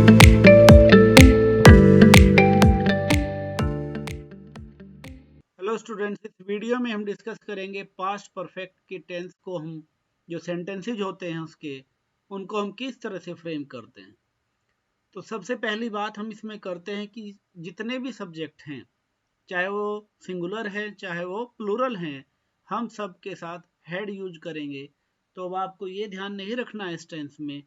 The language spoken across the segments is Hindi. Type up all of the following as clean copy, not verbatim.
हेलो स्टूडेंट्स, इस वीडियो में हम डिस्कस करेंगे पास्ट परफेक्ट की टेंस को हम जो सेंटेंसेज होते हैं उनको हम किस तरह से फ्रेम करते हैं। तो सबसे पहली बात हम इसमें करते हैं कि जितने भी सब्जेक्ट हैं, चाहे वो सिंगुलर है चाहे वो प्लूरल हैं, हम सब के साथ हैड यूज करेंगे। तो अब आपको ये ध्यान नहीं रखना है इस टेंस में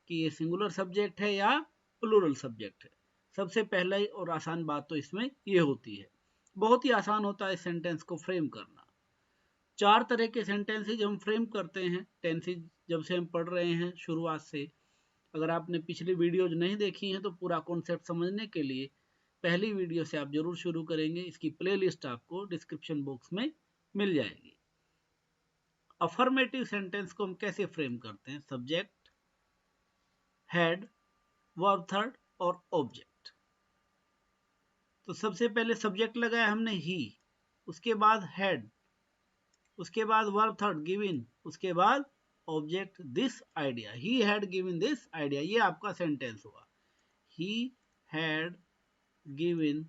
कि ये सिंगुलर सब्जेक्ट है या प्लूरल सब्जेक्ट है। सबसे पहले और आसान बात तो इसमें ये होती है। बहुत ही आसान होता है सेंटेंस को फ्रेम करना। चार तरह के सेंटेंसेज हम फ्रेम करते हैं टेंसेज जब से हम पढ़ रहे हैं शुरुआत से। अगर आपने पिछली वीडियोज नहीं देखी हैं तो पूरा कॉन्सेप्ट समझने के लिए पहली वीडियो से आप जरूर शुरू करेंगे। इसकी प्लेलिस्ट आपको डिस्क्रिप्शन बॉक्स में मिल जाएगी। अफर्मेटिव सेंटेंस को हम कैसे फ्रेम करते हैं? सब्जेक्ट, हेड, वर्ब थर्ड और ऑब्जेक्ट। तो सबसे पहले सब्जेक्ट लगाया हमने ही, उसके बाद हेड, उसके बाद वर्ब थर्ड गिवन, उसके बाद object this idea. He had given this idea, ये आपका सेंटेंस हुआ। He had given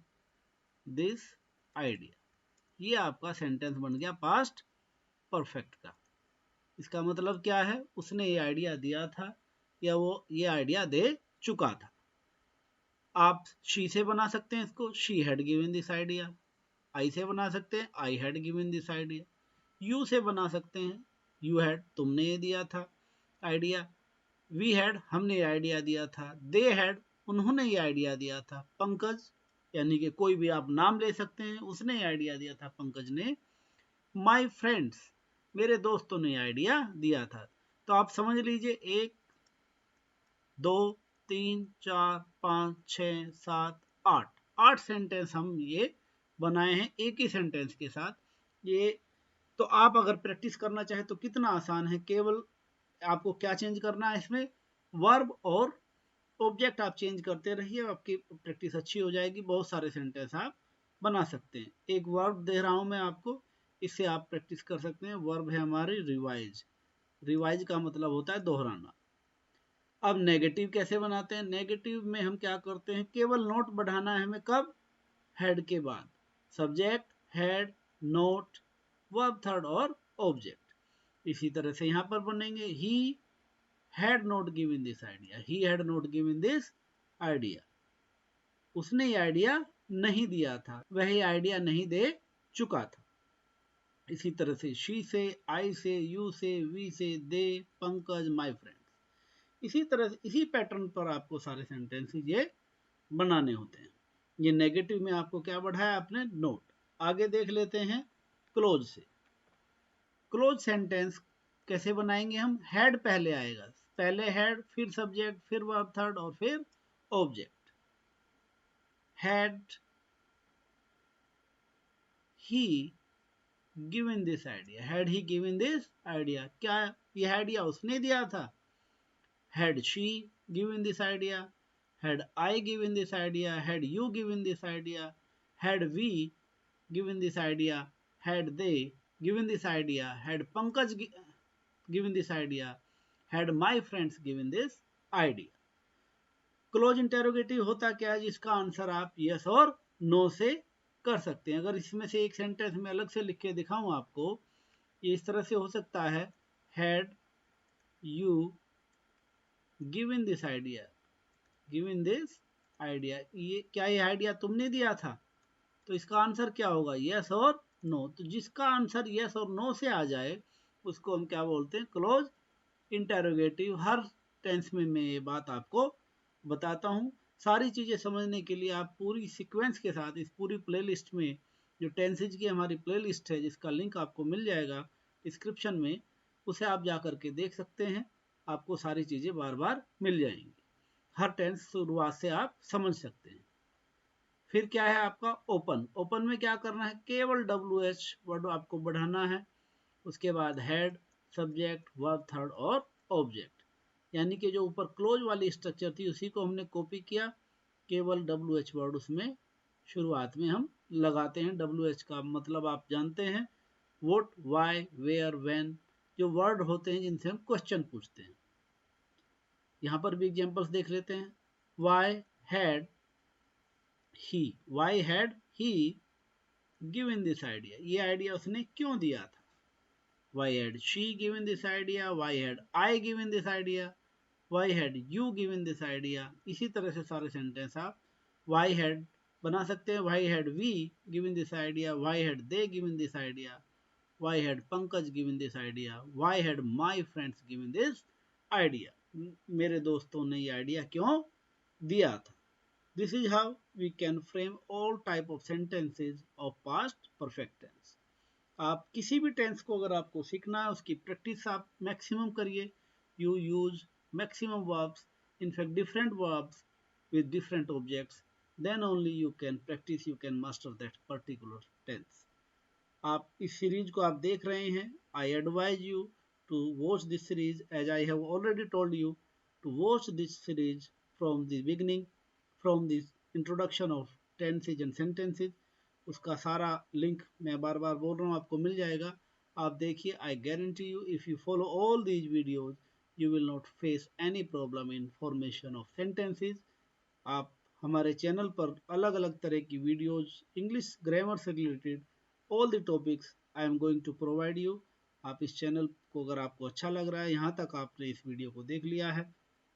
this idea, ये आपका सेंटेंस बन गया पास्ट परफेक्ट का। इसका मतलब क्या है? उसने ये आइडिया दिया था या वो ये आइडिया दे चुका था। आप शी से बना सकते हैं इसको, she had given this idea. I से बना सकते हैं, I had given this idea. U से बना सकते हैं, यू हैड, तुमने ये दिया था आइडिया। वी हैड, हमने ये आइडिया दिया था। दे हैड, उन्होंने ये आइडिया दिया था। पंकज, यानी कि कोई भी आप नाम ले सकते हैं, उसने ये आइडिया दिया था, पंकज ने। माई फ्रेंड्स, मेरे दोस्तों ने आइडिया दिया था। तो आप समझ लीजिए 1 2 3 4 5 6 7 8, 8 सेंटेंस हम ये बनाए हैं एक ही सेंटेंस के साथ। ये तो आप अगर प्रैक्टिस करना चाहे तो कितना आसान है। केवल आपको क्या चेंज करना है इसमें? वर्ब और ऑब्जेक्ट आप चेंज करते रहिए, आपकी प्रैक्टिस अच्छी हो जाएगी। बहुत सारे सेंटेंस आप बना सकते हैं। एक वर्ब दे रहा हूं मैं आपको, इससे आप प्रैक्टिस कर सकते हैं। वर्ब है हमारी रिवाइज। रिवाइज का मतलब होता है दोहराना। अब नेगेटिव कैसे बनाते हैं? नेगेटिव में हम क्या करते हैं? केवल नोट बढ़ाना है हमें। कब? हेड के बाद। Subject, head, note, verb third और ऑब्जेक्ट। इसी तरह से यहां पर बनेंगे। He had not given this idea, he had not given this idea, उसने ये आइडिया नहीं दिया था, वह ये आइडिया नहीं दे चुका था। इसी तरह से शी से, आई से, यू से, वी से, दे, पंकज, माय फ्रेंड्स। इसी तरह से इसी पैटर्न पर आपको सारे सेंटेंसेस ये बनाने होते हैं। ये नेगेटिव में आपको क्या बढ़ाया आपने? नोट। आगे देख लेते हैं क्लोज से। क्लोज सेंटेंस कैसे बनाएंगे हम? हेड पहले आएगा, पहले हेड, फिर सब्जेक्ट, फिर वर्ब थर्ड और फिर object. Had he given this idea, had he given this idea, क्या ये आइडिया उसने दिया था? Had she given this idea, had I given this idea, had you given this idea, had we given this idea, had they given this idea, had Pankaj given this idea, had my friends given this idea। Close interrogative होता क्या है? जिसका आंसर आप यस और नो से कर सकते हैं। अगर इसमें से एक सेंटेंस में अलग से लिख के दिखाऊं आपको, ये इस तरह से हो सकता है। Had you given this idea, given this idea, ये क्या ये आइडिया तुमने दिया था? तो इसका आंसर क्या होगा? यस और नो। तो जिसका आंसर यस और नो से आ जाए उसको हम क्या बोलते हैं? Close interrogative. हर टेंस में मैं ये बात आपको बताता हूँ। सारी चीजें समझने के लिए आप पूरी सीक्वेंस के साथ इस पूरी प्लेलिस्ट में, जो टेंसेज की हमारी प्लेलिस्ट है जिसका लिंक आपको मिल जाएगा डिस्क्रिप्शन में, उसे आप जा करके देख सकते हैं। आपको सारी चीजें बार बार मिल जाएंगी। हर टेंस शुरुआत से आप समझ सकते हैं। फिर क्या है आपका? ओपन। ओपन में क्या करना है? केवल WH वर्ड आपको बढ़ाना है। उसके बाद हेड, सब्जेक्ट, वर्ब थर्ड और ऑब्जेक्ट। यानी कि जो ऊपर क्लोज वाली स्ट्रक्चर थी उसी को हमने कॉपी किया। केवल WH वर्ड उसमें शुरुआत में हम लगाते हैं। WH का मतलब आप जानते हैं, व्हाट, व्हाई, वेयर, व्हेन, जो वर्ड होते हैं जिनसे हम क्वेश्चन पूछते हैं। यहाँ पर भी एग्जांपल्स देख लेते हैं। why had he given this idea, ये आइडिया उसने क्यों दिया था. Why had she given this idea, why had I given this idea, why had you given this idea. इसी तरह से सारे सेंटेंस आप why had बना सकते हैं. why had we given this idea, why had they given this idea, why had Pankaj given this idea, why had my friends given this idea. मेरे दोस्तों ने ये आइडिया क्यों दिया था. This is how we can frame all type of sentences of past perfect tense. आप किसी भी टेंस को अगर आपको सीखना है उसकी प्रैक्टिस आप मैक्सिमम करिए. You use maximum verbs, in fact different verbs with different objects, then only you can practice, you can master that particular tense. आप इस सीरीज को आप देख रहे हैं. I advise you to watch this series as I have already told you to watch this series from the beginning, from this introduction of tenses and sentences. उसका सारा लिंक मैं बार बार बोल रहा हूँ आपको मिल जाएगा. आप देखिए. I guarantee you if you follow all these videos you will not face any problem in formation of sentences. आप हमारे चैनल पर अलग अलग तरह की वीडियोज इंग्लिश ग्रामर से related all the topics I am going to provide you. आप इस चैनल को अगर आपको अच्छा लग रहा है, यहाँ तक आपने इस वीडियो को देख लिया है,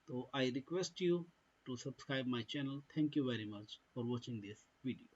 तो I request you to subscribe my channel. Thank you very much for watching this video.